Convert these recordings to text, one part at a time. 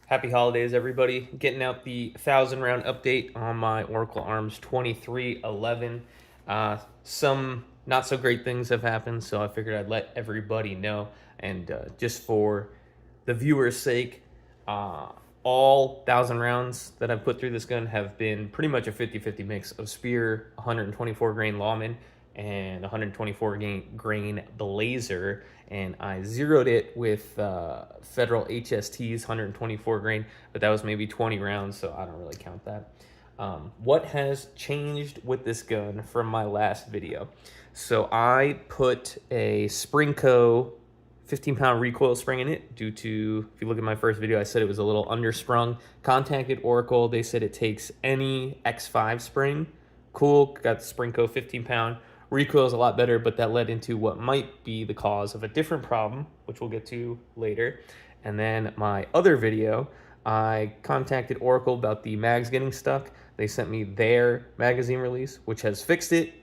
Happy holidays, everybody. Getting out the 1,000 round update on my Oracle Arms 2311. Some not so great things have happened, so I figured I'd let everybody know. And just for the viewer's sake, all 1,000 rounds that I've put through this gun have been pretty much a 50-50 mix of Spear, 124 grain Lawman, and 124 grain Blazer, and I zeroed it with Federal HST's 124 grain, but that was maybe 20 rounds, so I don't really count that. What has changed with this gun from my last video? So I put a Springco 15-pound recoil spring in it due to, if you look at my first video, I said it was a little undersprung. Contacted Oracle, they said it takes any X5 spring. Cool, got the Springco 15-pound. Recoil is a lot better, but that led into what might be the cause of a different problem, which we'll get to later. And then my other video, I contacted Oracle about the mags getting stuck. They sent me their magazine release, which has fixed it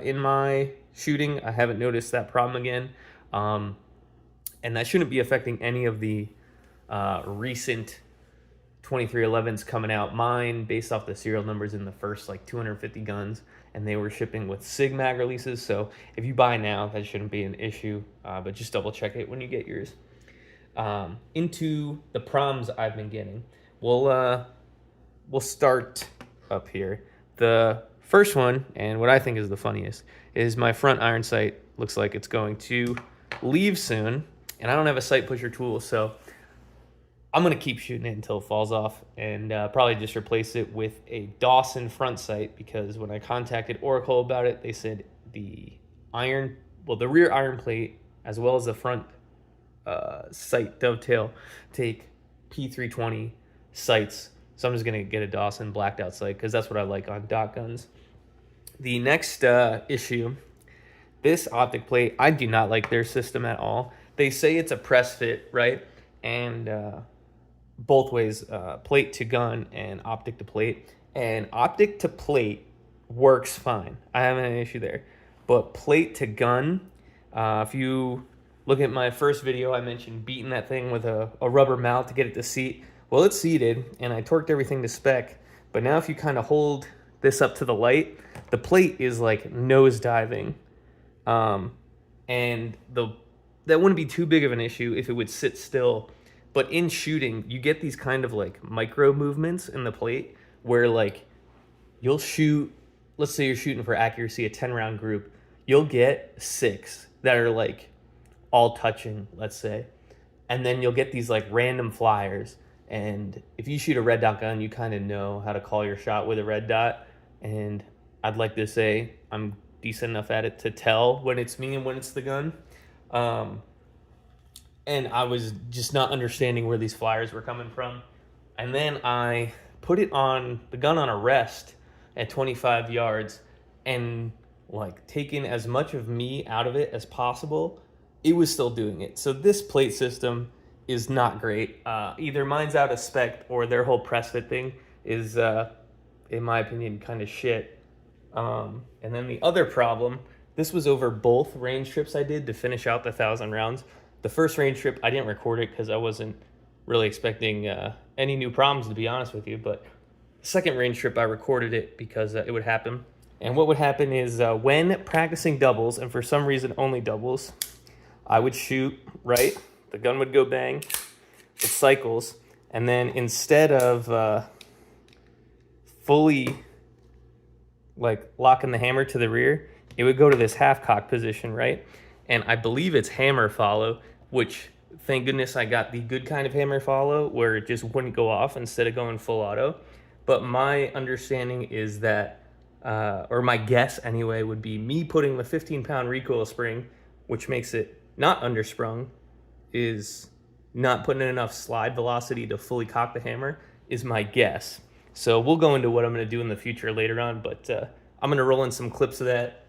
in my shooting. I haven't noticed that problem again. And that shouldn't be affecting any of the recent 2311s coming out. Mine, based off the serial numbers in the first like 250 guns, and they were shipping with SIG mag releases. So if you buy now, that shouldn't be an issue, but just double check it when you get yours. Into the problems I've been getting. We'll start up here. The first one, and what I think is the funniest, is my front iron sight looks like it's going to leave soon, and I don't have a sight pusher tool, so I'm going to keep shooting it until it falls off, and probably just replace it with a Dawson front sight, because when I contacted Oracle about it, they said the rear iron plate as well as the front sight dovetail take P320 sights. So I'm just going to get a Dawson blacked out sight because that's what I like on dot guns. The next issue, this optic plate, I do not like their system at all. They say it's a press fit, right? And both ways, plate to gun and optic to plate. And optic to plate works fine. I haven't had an issue there. But plate to gun, if you look at my first video, I mentioned beating that thing with a rubber mallet to get it to seat. Well, it's seated, and I torqued everything to spec. But now if you kind of hold this up to the light, the plate is like nose diving. And that wouldn't be too big of an issue if it would sit still. But in shooting, you get these kind of like micro movements in the plate where like you'll shoot, let's say you're shooting for accuracy, a 10-round group, you'll get 6 that are like all touching, let's say. And then you'll get these like random flyers. And if you shoot a red dot gun, you kind of know how to call your shot with a red dot. And I'd like to say I'm decent enough at it to tell when it's me and when it's the gun. And I was just not understanding where these flyers were coming from. And then I put it on the gun on a rest at 25 yards and like taking as much of me out of it as possible. It was still doing it. So this plate system is not great. Either mine's out of spec or their whole press fit thing is, in my opinion, kind of shit. And then the other problem, this was over both range trips I did to finish out the 1,000 rounds. The first range trip, I didn't record it because I wasn't really expecting any new problems, to be honest with you. But the second range trip, I recorded it because it would happen. And what would happen is when practicing doubles, and for some reason only doubles, I would shoot, right? The gun would go bang, it cycles, and then instead of fully like locking the hammer to the rear, it would go to this half cock position, right? And I believe it's hammer follow, which thank goodness I got the good kind of hammer follow where it just wouldn't go off instead of going full auto. But my understanding is that, or my guess anyway, would be me putting the 15-pound recoil spring, which makes it not undersprung, is not putting in enough slide velocity to fully cock the hammer, is my guess. So we'll go into what I'm going to do in the future later on, but I'm going to roll in some clips of that.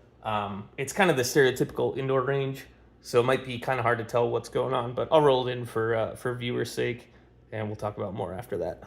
It's kind of the stereotypical indoor range, so it might be kind of hard to tell what's going on, but I'll roll it in for viewers' sake, and we'll talk about more after that.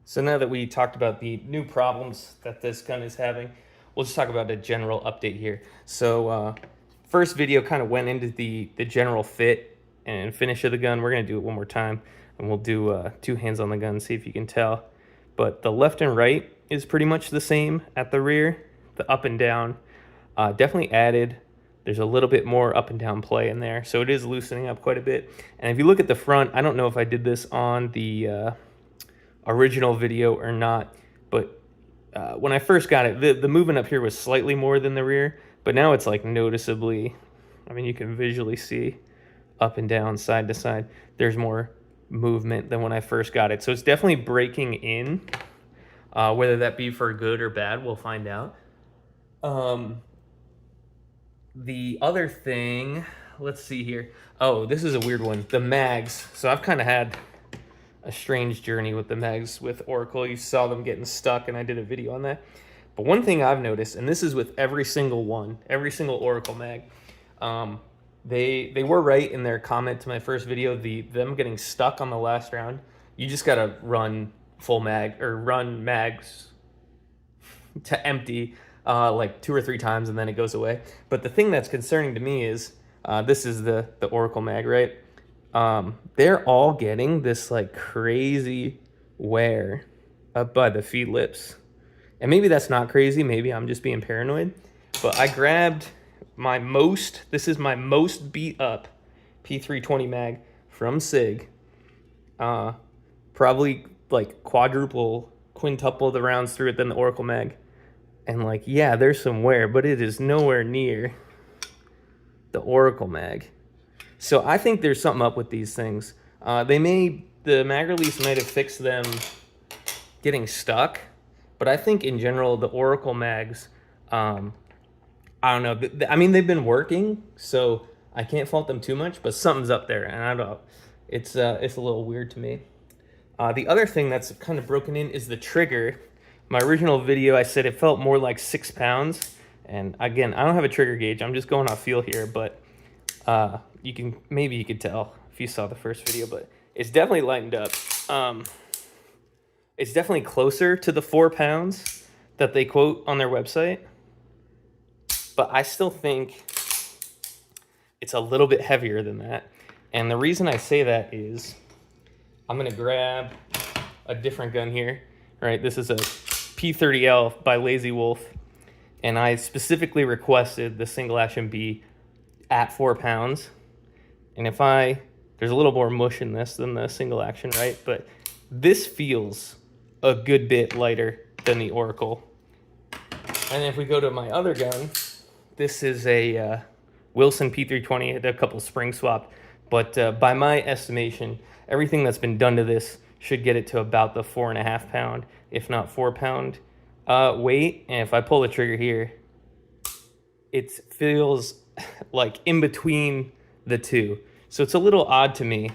So now that we talked about the new problems that this gun is having, we'll just talk about a general update here. So first video kind of went into the general fit and finish of the gun. We're going to do it one more time, and we'll do two hands on the gun, see if you can tell. But the left and right is pretty much the same at the rear. The up and down definitely added. There's a little bit more up and down play in there, so it is loosening up quite a bit. And if you look at the front, I don't know if I did this on the original video or not, but when I first got it, the movement up here was slightly more than the rear, but now it's like noticeably, I mean, you can visually see up and down, side to side. There's more movement than when I first got it. So it's definitely breaking in, whether that be for good or bad, we'll find out. The other thing, let's see here. Oh, this is a weird one. The mags. So I've kind of had a strange journey with the mags with Oracle. You saw them getting stuck, and I did a video on that. But one thing I've noticed, and this is with every single one, every single Oracle mag, they were right in their comment to my first video, them getting stuck on the last round. You just gotta run full mag, or run mags to empty like 2 or 3 times, and then it goes away. But the thing that's concerning to me is, this is the Oracle mag, right? They're all getting this like crazy wear up by the feed lips. And maybe that's not crazy, maybe I'm just being paranoid. But I grabbed this is my most beat up P320 mag from SIG. Probably like quintuple the rounds through it than the Oracle mag. And like, yeah, there's some wear, but it is nowhere near the Oracle mag. So I think there's something up with these things. The mag release might have fixed them getting stuck, but I think in general, the Oracle mags, I don't know. I mean, they've been working, so I can't fault them too much, but something's up there, and I don't know. It's a little weird to me. The other thing that's kind of broken in is the trigger. My original video, I said it felt more like 6 pounds. And again, I don't have a trigger gauge. I'm just going off feel here, but maybe you could tell if you saw the first video, but it's definitely lightened up. It's definitely closer to the 4 pounds that they quote on their website, but I still think it's a little bit heavier than that. And the reason I say that is I'm gonna grab a different gun here, right? This is a P30L by Lazy Wolf, and I specifically requested the single action be at 4 pounds. And there's a little more mush in this than the single action, right? But this feels a good bit lighter than the Oracle. And if we go to my other gun, this is a Wilson P320. I had a couple spring swap, but by my estimation, everything that's been done to this should get it to about the 4.5 pound, if not 4 pound weight. And if I pull the trigger here, it feels like in between the two. So it's a little odd to me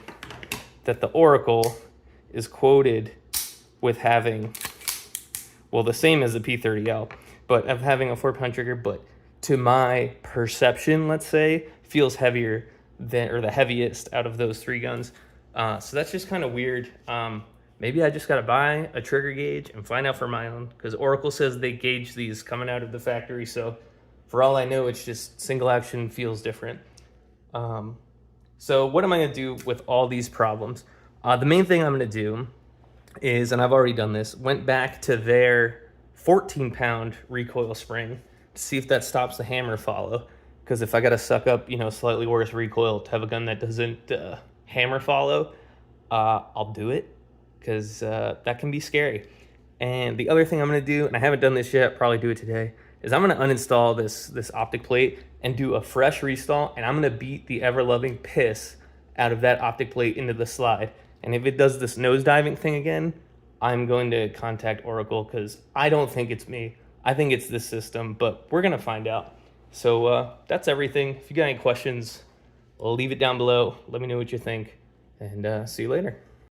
that the Oracle is quoted with having, well, the same as the P30L, but of having a 4 pound trigger, but to my perception, let's say, feels heavier or the heaviest out of those 3 guns. So that's just kind of weird. Maybe I just got to buy a trigger gauge and find out for my own, because Oracle says they gauge these coming out of the factory. So for all I know, it's just single action feels different. So what am I going to do with all these problems? The main thing I'm going to do is, and I've already done this, went back to their 14 pound recoil spring to see if that stops the hammer follow. Because if I got to suck up, slightly worse recoil to have a gun that doesn't hammer follow, I'll do it, because that can be scary. And the other thing I'm going to do, and I haven't done this yet, probably do it today, is I'm going to uninstall this optic plate and do a fresh restall, and I'm going to beat the ever-loving piss out of that optic plate into the slide. And if it does this nosediving thing again, I'm going to contact Oracle, because I don't think it's me. I think it's this system, but we're going to find out. So that's everything. If you got any questions, leave it down below. Let me know what you think, and see you later.